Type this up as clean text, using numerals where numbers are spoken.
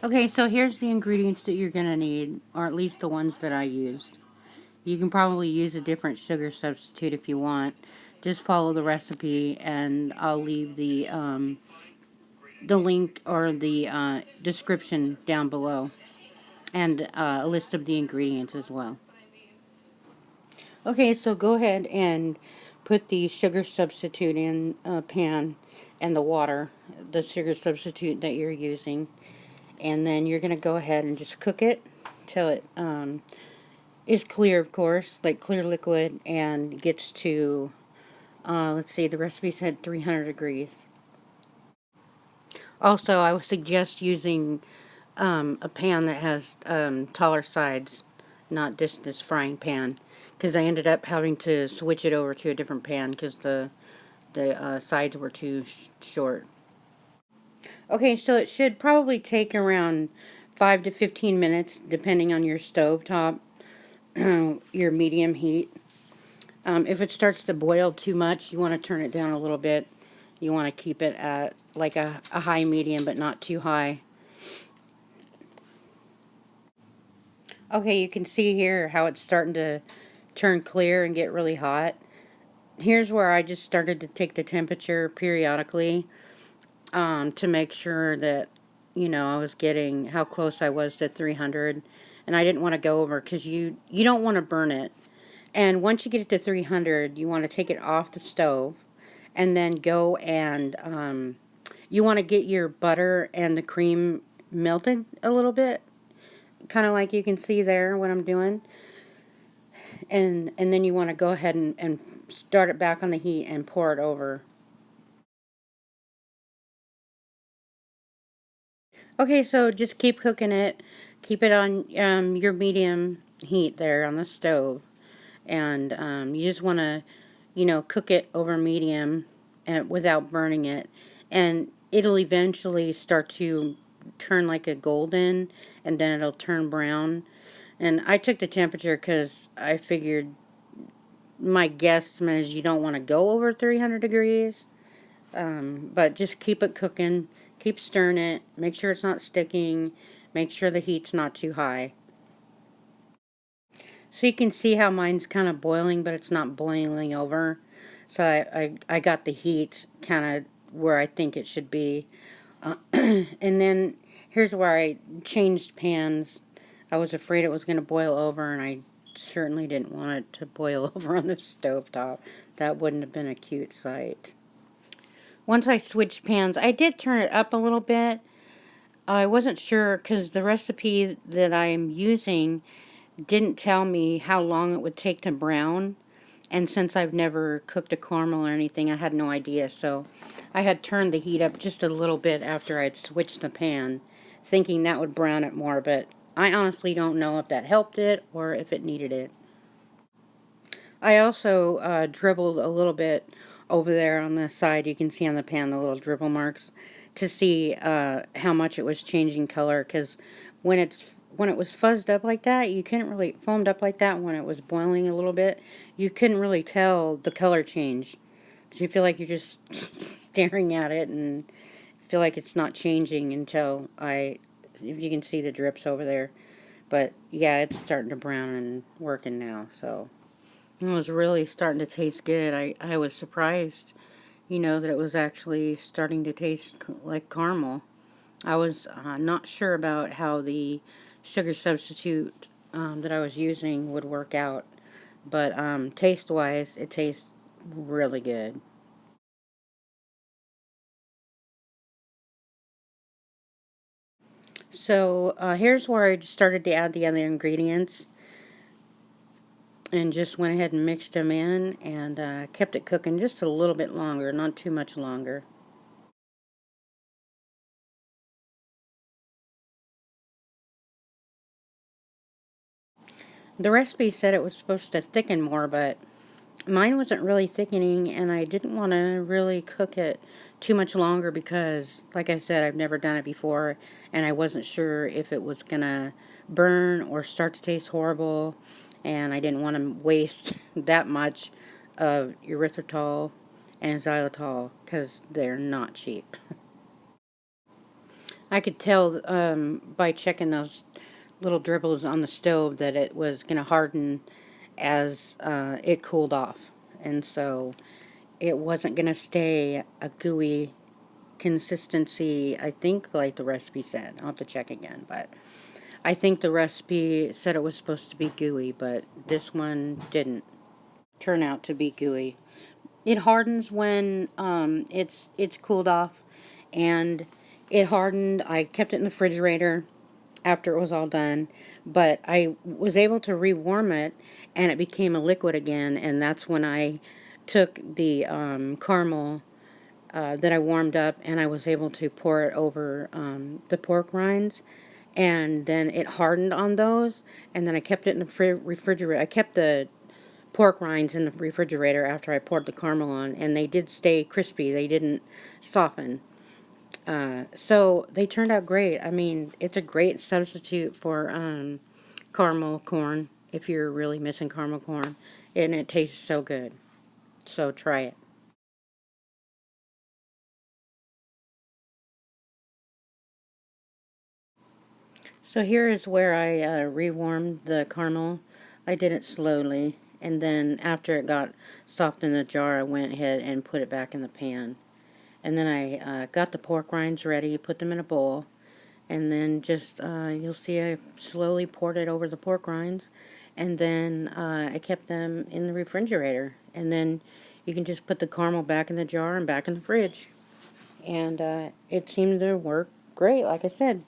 Okay, so here's the ingredients that you're going to need, or at least the ones that I used. You can probably use a different sugar substitute if you want. Just follow the recipe, and I'll leave the link or the description down below, and a list of the ingredients as well. Okay, so go ahead and put the sugar substitute in a pan and the water, the sugar substitute that you're using. And then you're going to go ahead and just cook it till it is clear, of course, like clear liquid, and gets to, let's see, the recipe said 300 degrees. Also, I would suggest using a pan that has taller sides, not just this frying pan, because I ended up having to switch it over to a different pan because the sides were too short. Okay, so it should probably take around 5 to 15 minutes, depending on your stove top, your medium heat. If it starts to boil too much, you want to turn it down a little bit. You want to keep it at like a high medium, but not too high. Okay, you can see here how it's starting to turn clear and get really hot. Here's where I just started to take the temperature periodically to make sure that, I was getting how close I was to 300. And I didn't want to go over because you don't want to burn it. And once you get it to 300, you want to take it off the stove and then go and you want to get your butter and the cream melted a little bit, kind of like you can see there what I'm doing. And then you want to go ahead and start it back on the heat and pour it over. Okay, so just keep cooking it. Keep it on your medium heat there on the stove. And you just want to, cook it over medium and without burning it. And it'll eventually start to turn like a golden, and then it'll turn brown. And I took the temperature because I figured my guesstimate is you don't want to go over 300 degrees. But just keep it cooking, keep stirring it, make sure it's not sticking, make sure the heat's not too high. So you can see how mine's kind of boiling, but it's not boiling over. So I got the heat kind of where I think it should be. And then here's where I changed pans. I was afraid it was going to boil over, and I certainly didn't want it to boil over on the stovetop. That wouldn't have been a cute sight. Once I switched pans, I did turn it up a little bit. I wasn't sure because the recipe that I'm using didn't tell me how long it would take to brown. And since I've never cooked a caramel or anything, I had no idea. So I had turned the heat up just a little bit after I'd switched the pan, thinking that would brown it more. But I honestly don't know if that helped it or if it needed it. I also dribbled a little bit over there on the side. You can see on the pan the little dribble marks to see how much it was changing color. Because when it was fuzzed up like that, you couldn't really foamed up like that when it was boiling a little bit. You couldn't really tell the color change because you feel like you're just staring at it and feel like it's not changing until if you can see the drips over there. But yeah, it's starting to brown and working now. So. It was really starting to taste good. I was surprised, that it was actually starting to taste like caramel. I was not sure about how the sugar substitute that I was using would work out, but taste-wise, it tastes really good. So here's where I just started to add the other ingredients and just went ahead and mixed them in and kept it cooking just a little bit longer, not too much longer. The recipe said it was supposed to thicken more, but mine wasn't really thickening, and I didn't want to really cook it too much longer because, like I said, I've never done it before, and I wasn't sure if it was going to burn or start to taste horrible, and I didn't want to waste that much of erythritol and xylitol because they're not cheap. I could tell by checking those little dribbles on the stove that it was going to harden as it cooled off. And so it wasn't going to stay a gooey consistency, I think, like the recipe said. I'll have to check again, but I think the recipe said it was supposed to be gooey, but this one didn't turn out to be gooey. It hardens when it's cooled off, and it hardened. I kept it in the refrigerator after it was all done, but I was able to rewarm it, and it became a liquid again, and that's when I took the caramel that I warmed up, and I was able to pour it over the pork rinds, and then it hardened on those, and then I kept it in the refrigerator. I kept the pork rinds in the refrigerator after I poured the caramel on, and they did stay crispy. They didn't soften. So they turned out great. I mean, it's a great substitute for caramel corn if you're really missing caramel corn, and it tastes so good. So try it. So here is where I rewarmed the caramel. I did it slowly, and then after it got soft in the jar, I went ahead and put it back in the pan. And then I got the pork rinds ready, put them in a bowl, and then just, you'll see I slowly poured it over the pork rinds, and then I kept them in the refrigerator. And then you can just put the caramel back in the jar and back in the fridge. And it seemed to work great, like I said.